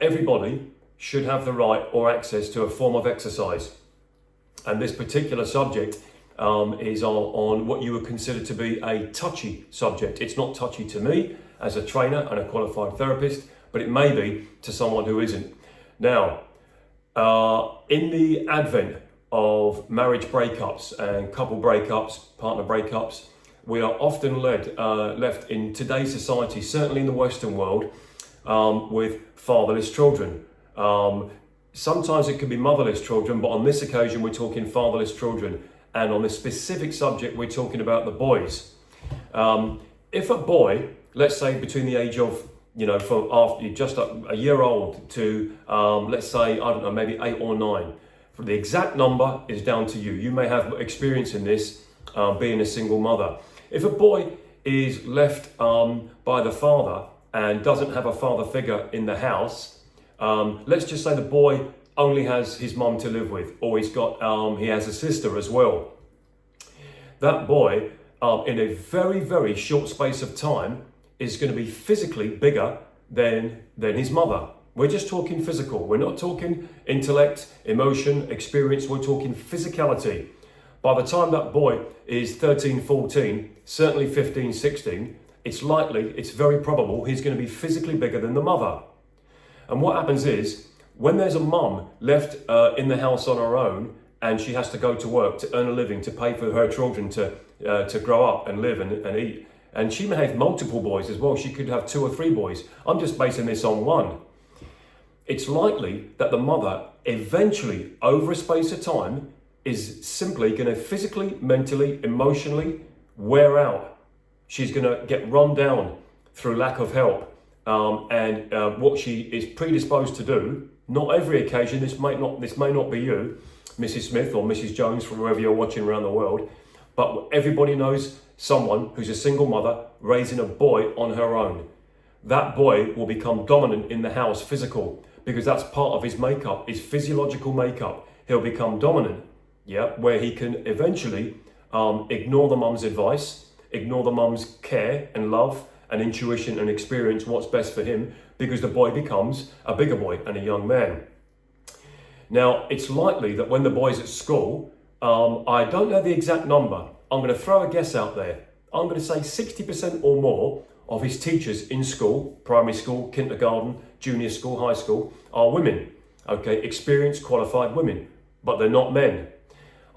everybody should have the right or access to a form of exercise. And this particular subject is on what you would consider to be a touchy subject. It's not touchy to me as a trainer and a qualified therapist, but it may be to someone who isn't. Now, in the advent of marriage breakups and couple breakups, partner breakups, we are often left in today's society, certainly in the Western world, with fatherless children. Sometimes it can be motherless children, but on this occasion we're talking fatherless children. And on this specific subject, we're talking about the boys. If a boy, let's say between the age of, from after just a year old to, let's say, I don't know, maybe 8 or 9, the exact number is down to you. You may have experience in this, being a single mother. If a boy is left by the father and doesn't have a father figure in the house, let's just say the boy only has his mum to live with, or he has a sister as well. That boy, in a very, very short space of time, is going to be physically bigger than his mother. We're just talking physical. We're not talking intellect, emotion, experience. We're talking physicality. By the time that boy is 13, 14, certainly 15, 16, it's very probable he's going to be physically bigger than the mother. And what happens is, when there's a mum left in the house on her own, and she has to go to work to earn a living, to pay for her children to grow up and live and eat, and she may have multiple boys as well. She could have 2 or 3 boys. I'm just basing this on one. It's likely that the mother eventually, over a space of time, is simply going to physically, mentally, emotionally wear out. She's going to get run down through lack of help. And what she is predisposed to do, not every occasion, this may not be you, Mrs. Smith or Mrs. Jones, from wherever you're watching around the world, but everybody knows someone who's a single mother raising a boy on her own. That boy will become dominant in the house, physical, because that's part of his makeup, his physiological makeup. He'll become dominant, where he can eventually ignore the mum's advice, ignore the mum's care and love and intuition and experience what's best for him, because the boy becomes a bigger boy and a young man. Now, it's likely that when the boy's at school, I don't know the exact number, I'm going to throw a guess out there. I'm going to say 60% or more of his teachers in school, primary school, kindergarten, junior school, high school, are women. Okay, experienced, qualified women, but they're not men.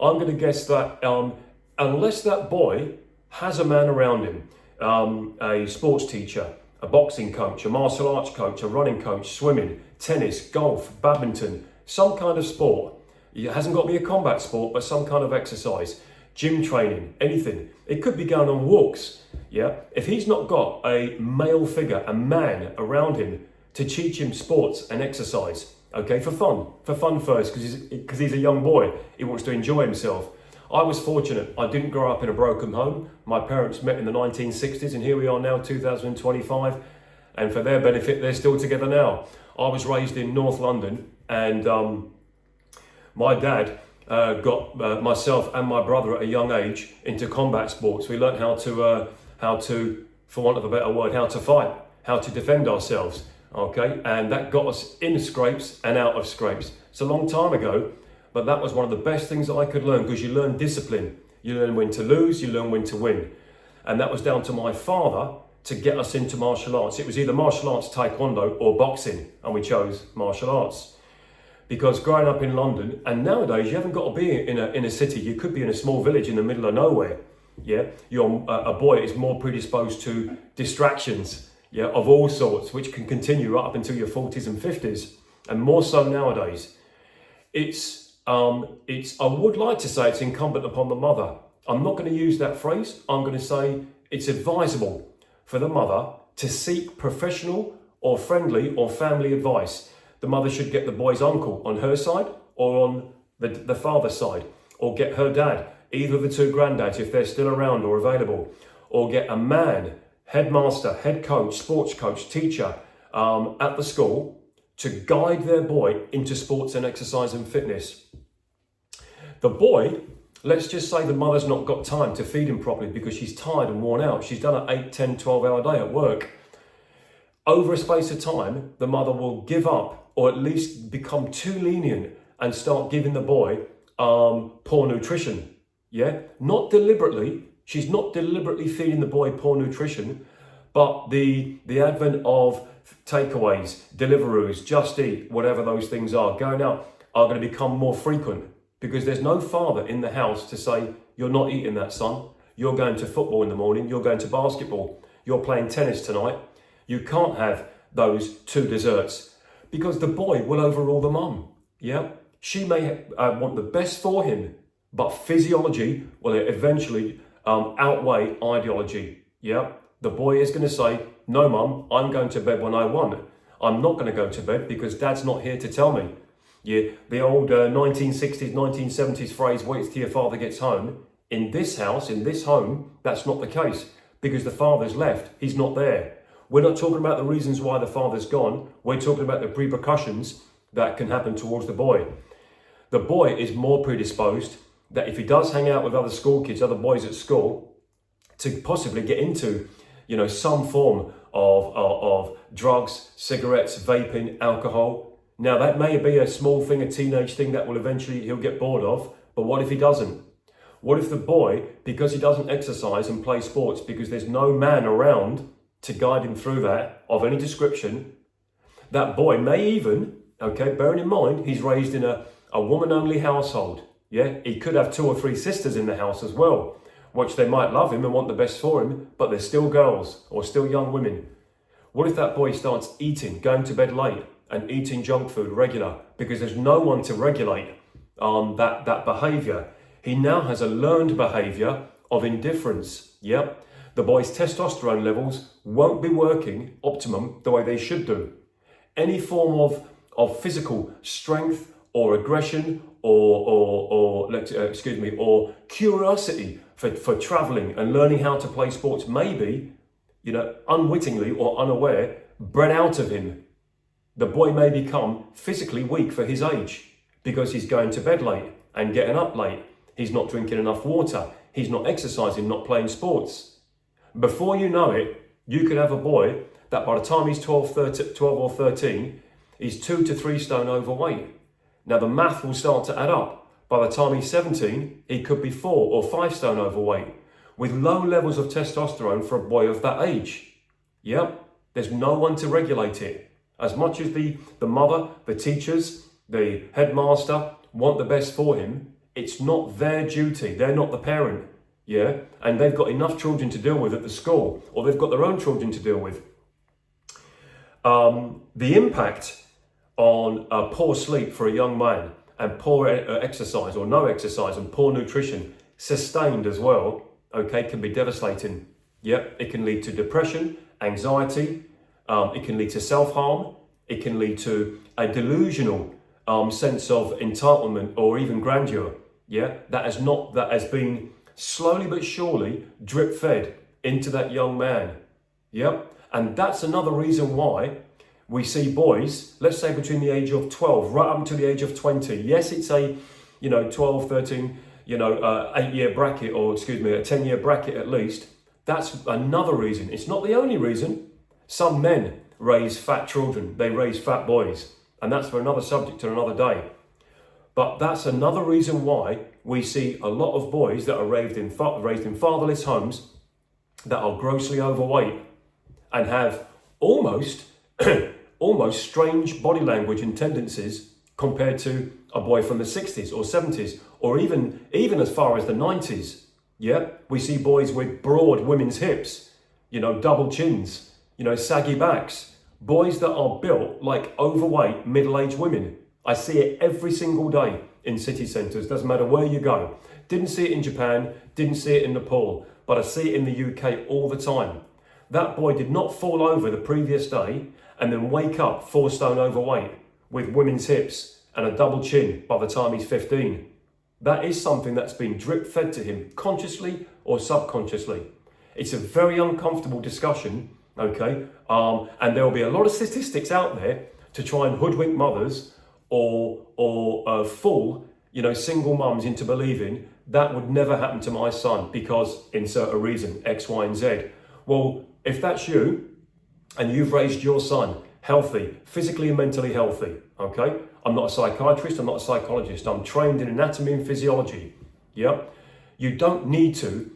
I'm going to guess that unless that boy has a man around him, a sports teacher, a boxing coach, a martial arts coach, a running coach, swimming, tennis, golf, badminton, some kind of sport. It hasn't got to be a combat sport, but some kind of exercise, gym training, anything. It could be going on walks. If he's not got a male figure, a man around him to teach him sports and exercise, okay, for fun first, because he's a young boy, he wants to enjoy himself. I was fortunate. I didn't grow up in a broken home. My parents met in the 1960s, and here we are now, 2025. And for their benefit, they're still together now. I was raised in North London, and my dad got myself and my brother at a young age into combat sports. We learned how to, for want of a better word, how to fight, how to defend ourselves. Okay, and that got us in scrapes and out of scrapes. It's a long time ago. But that was one of the best things that I could learn, because you learn discipline. You learn when to lose, you learn when to win. And that was down to my father to get us into martial arts. It was either martial arts, taekwondo, or boxing, and we chose martial arts. Because growing up in London, and nowadays you haven't got to be in a city, you could be in a small village in the middle of nowhere. A boy is more predisposed to distractions, of all sorts, which can continue right up until your 40s and 50s, and more so nowadays. I would like to say it's incumbent upon the mother. I'm not going to use that phrase. I'm going to say it's advisable for the mother to seek professional or friendly or family advice. The mother should get the boy's uncle on her side or on the father's side, or get her dad, either of the 2 granddads if they're still around or available, or get a man, headmaster, head coach, sports coach, teacher at the school to guide their boy into sports and exercise and fitness. The boy, let's just say the mother's not got time to feed him properly because she's tired and worn out. She's done an 8, 10, 12 hour day at work. Over a space of time, the mother will give up or at least become too lenient and start giving the boy poor nutrition. Yeah, not deliberately. She's not deliberately feeding the boy poor nutrition, but the advent of takeaways, Deliveroos, Just Eat, whatever those things are, going out are going to become more frequent because there's no father in the house to say, you're not eating that, son. You're going to football in the morning. You're going to basketball. You're playing tennis tonight. You can't have those 2 desserts because the boy will overrule the mum. Yeah, she may want the best for him, but physiology will eventually outweigh ideology. Yeah, the boy is going to say, no, mum, I'm going to bed when I want. I'm not going to go to bed because dad's not here to tell me. Yeah, the old 1960s, 1970s phrase, wait till your father gets home. In this house, in this home, that's not the case because the father's left. He's not there. We're not talking about the reasons why the father's gone. We're talking about the repercussions that can happen towards the boy. The boy is more predisposed that if he does hang out with other school kids, other boys at school, to possibly get into, some form of drugs, cigarettes, vaping, alcohol. Now that may be a small thing, a teenage thing that will eventually he'll get bored of, but what if he doesn't? What if the boy, because he doesn't exercise and play sports, because there's no man around to guide him through that of any description, that boy may even, bearing in mind, he's raised in a woman-only household. Yeah, he could have 2 or 3 sisters in the house as well, which they might love him and want the best for him, but they're still girls or still young women. What if that boy starts eating, going to bed late and eating junk food regular because there's no one to regulate that behavior? He now has a learned behavior of indifference. Yep. The boy's testosterone levels won't be working optimum the way they should do. Any form of physical strength or aggression or curiosity for traveling and learning how to play sports may be, unwittingly or unaware, bred out of him. The boy may become physically weak for his age because he's going to bed late and getting up late. He's not drinking enough water. He's not exercising, not playing sports. Before you know it, you could have a boy that by the time he's 12 or 13, he's 2 to 3 stone overweight. Now the math will start to add up. By the time he's 17, he could be 4 or 5 stone overweight with low levels of testosterone for a boy of that age. Yep, there's no one to regulate it. As much as the mother, the teachers, the headmaster want the best for him, it's not their duty. They're not the parent. Yeah, and they've got enough children to deal with at the school, or they've got their own children to deal with. The impact on poor sleep for a young man and poor exercise or no exercise and poor nutrition sustained as well, can be devastating. Yep, it can lead to depression, anxiety, it can lead to self-harm, it can lead to a delusional sense of entitlement or even grandeur. Yeah, that has been slowly but surely drip fed into that young man. Yep, and that's another reason why we see boys, let's say between the age of 12 right up to the age of 20. Yes, it's a 12, 13, 8-year bracket, or a 10-year bracket at least. That's another reason. It's not the only reason. Some men raise fat children, they raise fat boys, and that's for another subject and another day. But that's another reason why we see a lot of boys that are raised in fatherless homes that are grossly overweight and have almost strange body language and tendencies compared to a boy from the 60s or 70s or even as far as the 90s. Yeah, we see boys with broad women's hips, double chins, saggy backs, boys that are built like overweight middle-aged women. I see it every single day in city centres, doesn't matter where you go. Didn't see it in Japan, didn't see it in Nepal, but I see it in the UK all the time. That boy did not fall over the previous day and then wake up 4 stone overweight with women's hips and a double chin by the time he's 15. That is something that's been drip fed to him consciously or subconsciously. It's a very uncomfortable discussion, and there will be a lot of statistics out there to try and hoodwink mothers or fool single mums into believing that would never happen to my son because insert a reason, X, Y, and Z. Well, if that's you, and you've raised your son healthy, physically and mentally healthy, okay? I'm not a psychiatrist, I'm not a psychologist, I'm trained in anatomy and physiology, yeah? You don't need to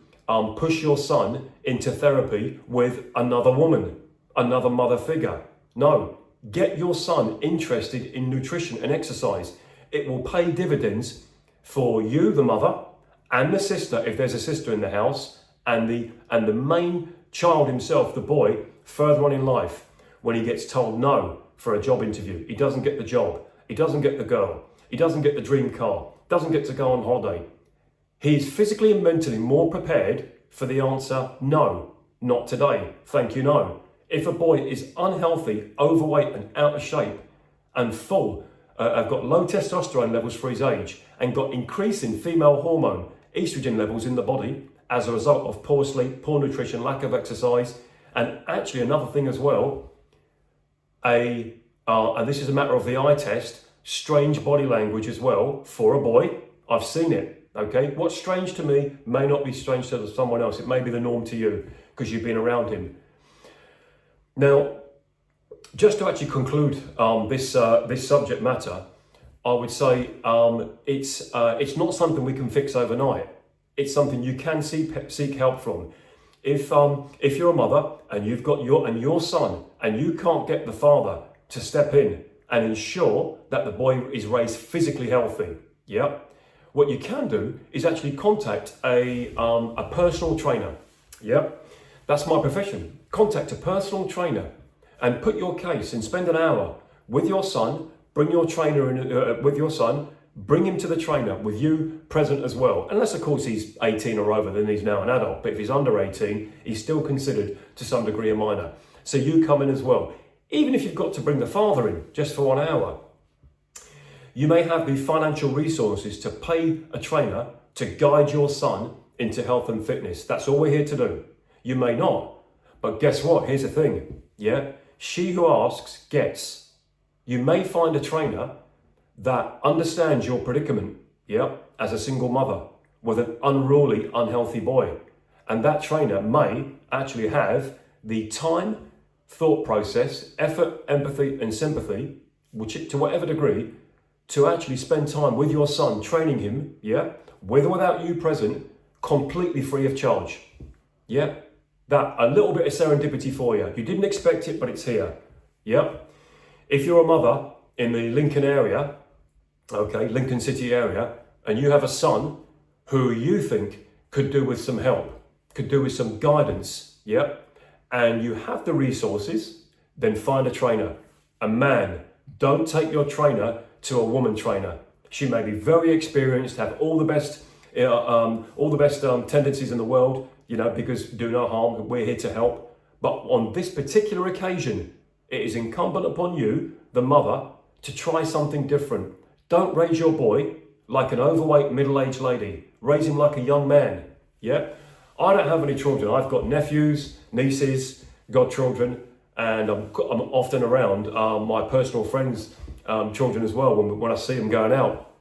push your son into therapy with another woman, another mother figure. No, get your son interested in nutrition and exercise. It will pay dividends for you, the mother, and the sister, if there's a sister in the house, and the main child himself, the boy, further on in life, when he gets told no for a job interview. He doesn't get the job, he doesn't get the girl, he doesn't get the dream car, doesn't get to go on holiday. He's physically and mentally more prepared for the answer, no, not today, thank you, no. If a boy is unhealthy, overweight and out of shape and have got low testosterone levels for his age and got increasing female hormone, estrogen levels in the body as a result of poor sleep, poor nutrition, lack of exercise, and actually another thing as well, and this is a matter of the eye test, strange body language as well for a boy. I've seen it, okay? What's strange to me may not be strange to someone else. It may be the norm to you because you've been around him. Now, just to actually conclude this subject matter, I would say it's not something we can fix overnight. It's something you can seek help from. If you're a mother and you've got your son and you can't get the father to step in and ensure that the boy is raised physically healthy, yeah, what you can do is actually contact a personal trainer. Yeah, that's my profession. Contact a personal trainer and put your case and spend an hour with your son. Bring your trainer in with your son. Bring him to the trainer with you present as well. Unless, of course, he's 18 or over, then he's now an adult. But if he's under 18, he's still considered to some degree a minor. So you come in as well. Even if you've got to bring the father in just for 1 hour, you may have the financial resources to pay a trainer to guide your son into health and fitness. That's all we're here to do. You may not, but guess what? Here's the thing, yeah? She who asks gets. You may find a trainer that understands your predicament, yeah, as a single mother with an unruly, unhealthy boy. And that trainer may actually have the time, thought process, effort, empathy, and sympathy, which to whatever degree, to actually spend time with your son, training him, yeah, with or without you present, completely free of charge. Yeah, that a little bit of serendipity for you. You didn't expect it, but it's here. Yeah. If you're a mother in the Lincoln area, okay, Lincoln City area, and you have a son who you think could do with some help, could do with some guidance, yeah, and you have the resources, then find a trainer, a man. Don't take your trainer to a woman trainer. She may be very experienced, have all the best tendencies in the world, you know, because do no harm, we're here to help. But on this particular occasion, it is incumbent upon you, the mother, to try something different. Don't raise your boy like an overweight middle-aged lady. Raise him like a young man, yeah? I don't have any children. I've got nephews, nieces, godchildren, and I'm often around my personal friends' children as well when I see them going out.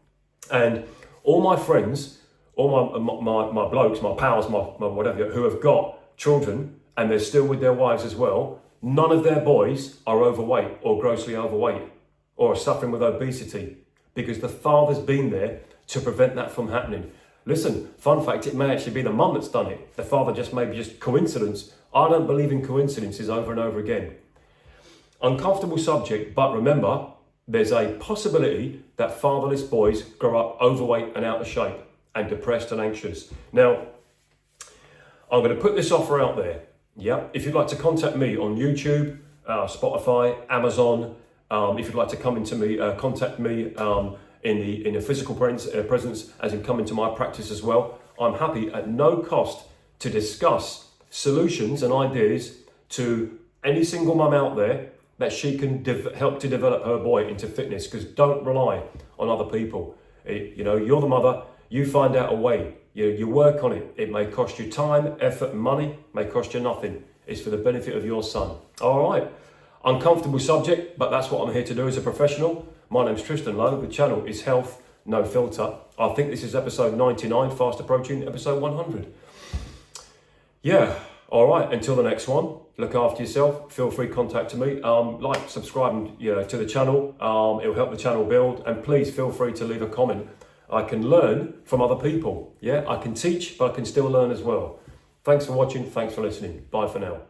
And all my friends, all my blokes, my pals, my whatever, who have got children and they're still with their wives as well, none of their boys are overweight or grossly overweight or are suffering with obesity because the father's been there to prevent that from happening. Listen, fun fact, it may actually be the mum that's done it. The father maybe just coincidence. I don't believe in coincidences over and over again. Uncomfortable subject, but remember, there's a possibility that fatherless boys grow up overweight and out of shape and depressed and anxious. Now, I'm going to put this offer out there. Yeah, if you'd like to contact me on YouTube, Spotify, Amazon, if you'd like to come into me, contact me in a physical presence, as in come into my practice as well. I'm happy at no cost to discuss solutions and ideas to any single mum out there that she can help to develop her boy into fitness, because don't rely on other people. You know, you're the mother, you find out a way, you work on it. It may cost you time, effort, and money, may cost you nothing. It's for the benefit of your son. All right, uncomfortable subject, but that's what I'm here to do as a professional. My name's Tristan Lowe, the channel is Health No Filter. I think this is episode 99, fast approaching episode 100. Yeah, All right, until the next one, look after yourself. Feel free to contact me. Like, subscribe to the channel. It'll help the channel build. And please feel free to leave a comment. I can learn from other people. Yeah, I can teach, but I can still learn as well. Thanks for watching. Thanks for listening. Bye for now.